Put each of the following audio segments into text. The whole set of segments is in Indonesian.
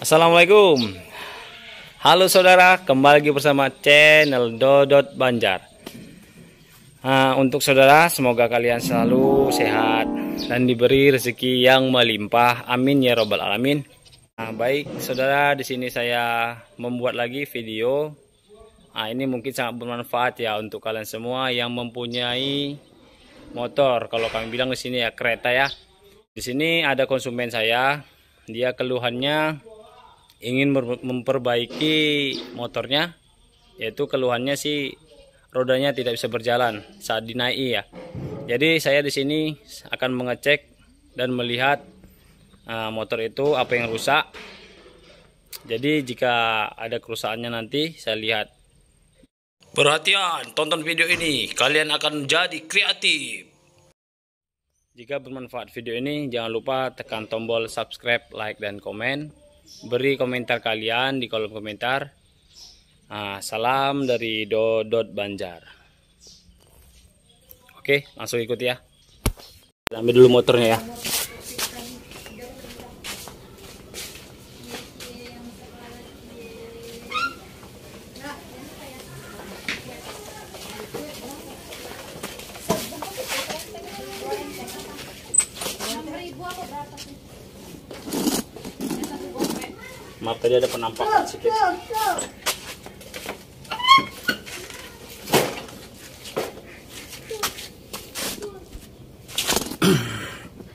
Assalamualaikum. Halo saudara, kembali lagi bersama channel Dodot Banjar. Untuk saudara, semoga kalian selalu sehat dan diberi rezeki yang melimpah. Amin ya robbal alamin. Baik saudara, di sini saya membuat lagi video. Ini mungkin sangat bermanfaat ya untuk kalian semua yang mempunyai motor. Kalau kami bilang di sini ya kereta ya. Di sini ada konsumen saya, dia keluhannya ingin memperbaiki motornya, yaitu keluhannya sih rodanya tidak bisa berjalan saat dinaiki ya. Jadi saya di sini akan mengecek dan melihat motor itu apa yang rusak. Jadi jika ada kerusakannya nanti saya lihat. Perhatian, tonton video ini, kalian akan jadi kreatif. Jika bermanfaat video ini, jangan lupa tekan tombol subscribe, like, dan komen. Beri komentar kalian di kolom komentar. Salam dari Dodot Banjar. Oke, langsung ikut ya. Kita ambil dulu motornya ya. Maaf tadi ada penampakan sedikit.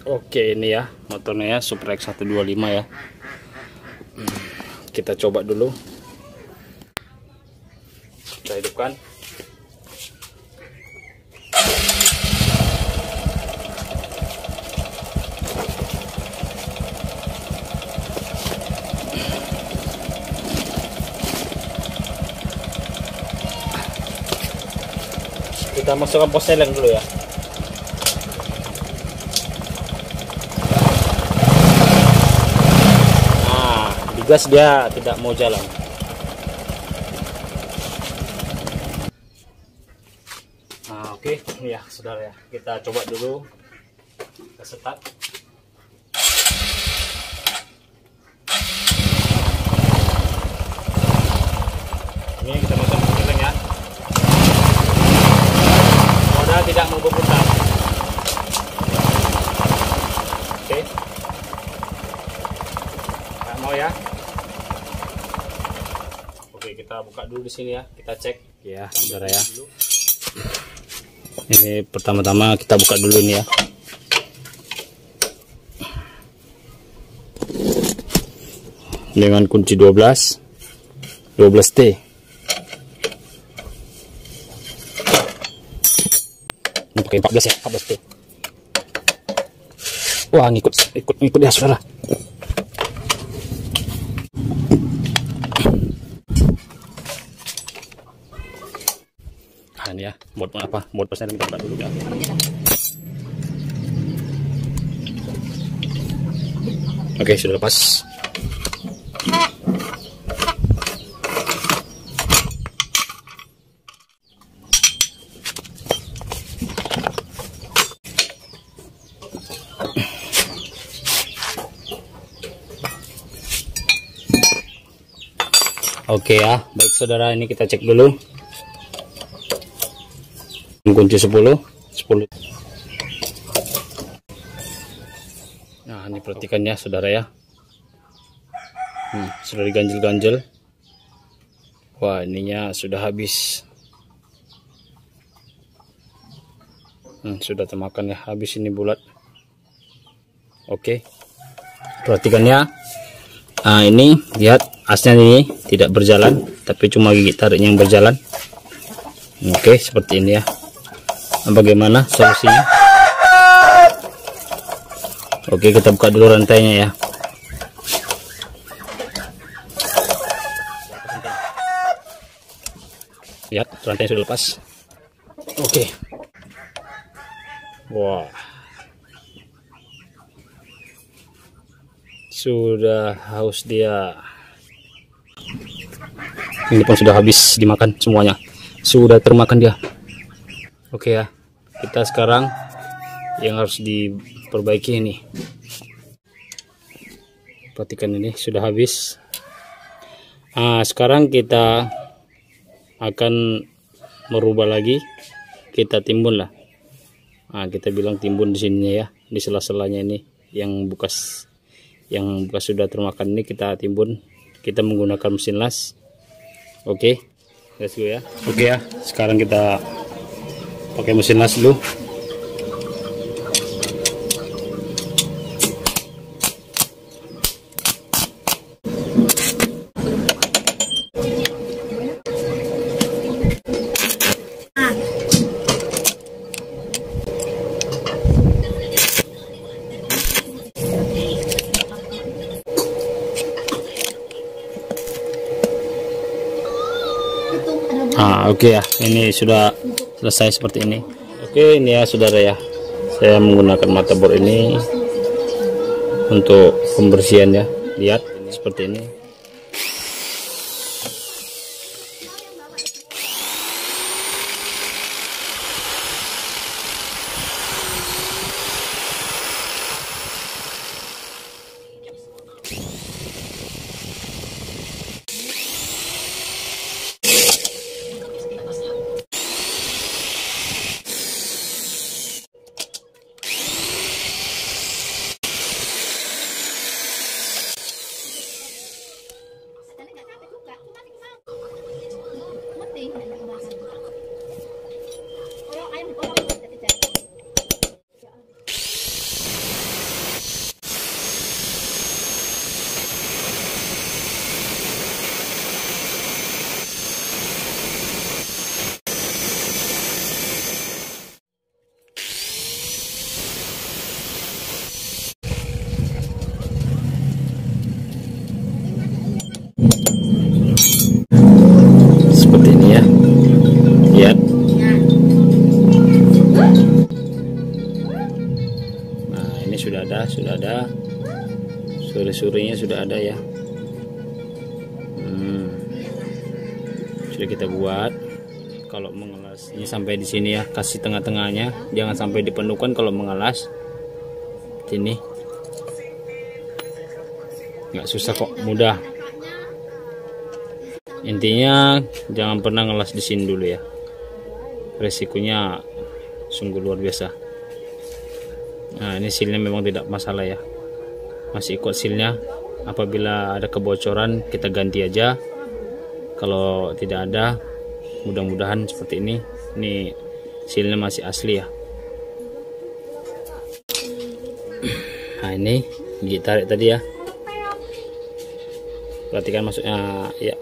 Oke, ini ya motornya ya, Suprex 125 ya. Kita coba dulu. Kita hidupkan. Kita masukkan poselen dulu ya. Digas dia tidak mau jalan. Oke, ya saudara ya. Kita coba dulu. Kita start. Ini kita masukkan poselen ya. Tidak mau berputar. Oke. Nggak mau ya. Oke, kita buka dulu di sini ya. Kita cek ya, saudara ya. Ini pertama-tama kita buka dulu ini ya. Dengan kunci 12T. Pakai 14 ya, 14T. Wah, ngikut ya saudara. Ini ya, buat apa? Buat pasnya kita buka dulu ya. Oke, sudah lepas. Oke ya, baik saudara, ini kita cek dulu. Kunci 10. Nah, ini perhatikan ya saudara ya. Sudah diganjel-ganjel. Wah, ininya sudah habis. Sudah termakan ya, habis ini bulat. Oke. Perhatikan ya. Ini lihat asnya ini tidak berjalan, tapi cuma gigi tariknya yang berjalan. Oke, seperti ini ya. Bagaimana solusinya? Oke, kita buka dulu rantainya ya. Lihat, rantainya sudah lepas. Oke. Wah. Sudah haus dia. Ini pun sudah habis dimakan semuanya. Sudah termakan dia. Oke ya. Kita sekarang yang harus diperbaiki ini. perhatikan ini sudah habis. Sekarang kita akan merubah lagi, kita timbun lah. Kita bilang timbun di sininya ya, di sela-selanya ini yang bekas sudah termakan ini kita timbun. Kita menggunakan mesin las. Oke, let's go ya. Oke ya, sekarang kita pakai mesin las dulu. Oke ya, ini sudah selesai seperti ini. Oke, ini ya saudara ya, saya menggunakan mata bor ini untuk pembersihan ya. Lihat ini seperti ini. Seperti ini ya, lihat. Nah ini sudah ada, suri-surinya sudah ada ya. Sudah kita buat. Kalau mengelas ini sampai di sini ya, kasih tengah-tengahnya, jangan sampai dipenuhkan kalau mengelas. Ini nggak susah kok, mudah. Intinya jangan pernah ngelas di sini dulu ya, resikonya sungguh luar biasa. Nah ini sealnya memang tidak masalah ya, masih ikut sealnya. Apabila ada kebocoran kita ganti aja, kalau tidak ada mudah-mudahan seperti ini sealnya masih asli ya. Nah ini gigi tarik tadi ya, perhatikan masuknya ya.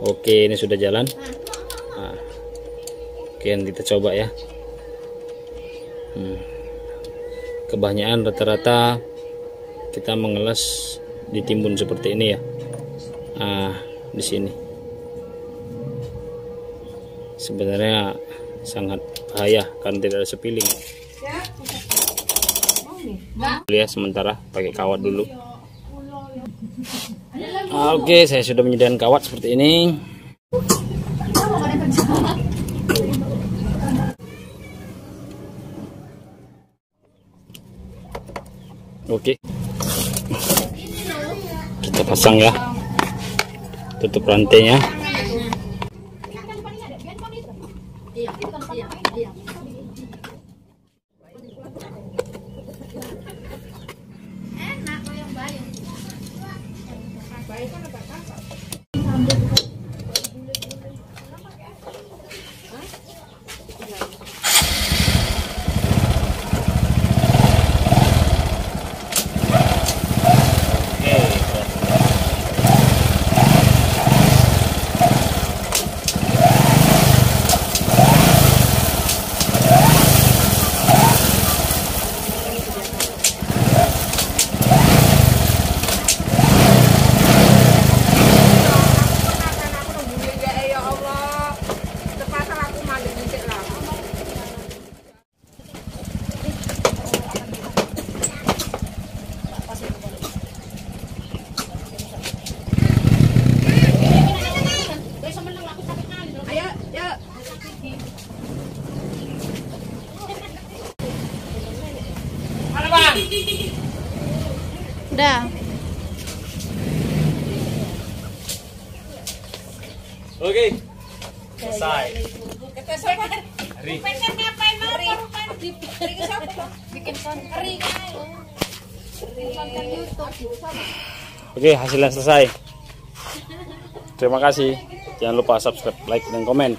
Oke, ini sudah jalan. Oke, kita coba ya. Kebanyakan rata-rata kita mengelas ditimbun seperti ini ya. Di sini sebenarnya sangat bahaya karena tidak ada sepiling. Lihat sementara pakai kawat dulu. Oke, saya sudah menyediakan kawat seperti ini. Oke, kita pasang ya, tutup rantainya. Oke. Selesai. Kita siapa? Hari. Pengen ngapain mau rupan bikin siapa? Bikin konten YouTube. Oke, hasilnya selesai. Terima kasih. Jangan lupa subscribe, like, dan komen.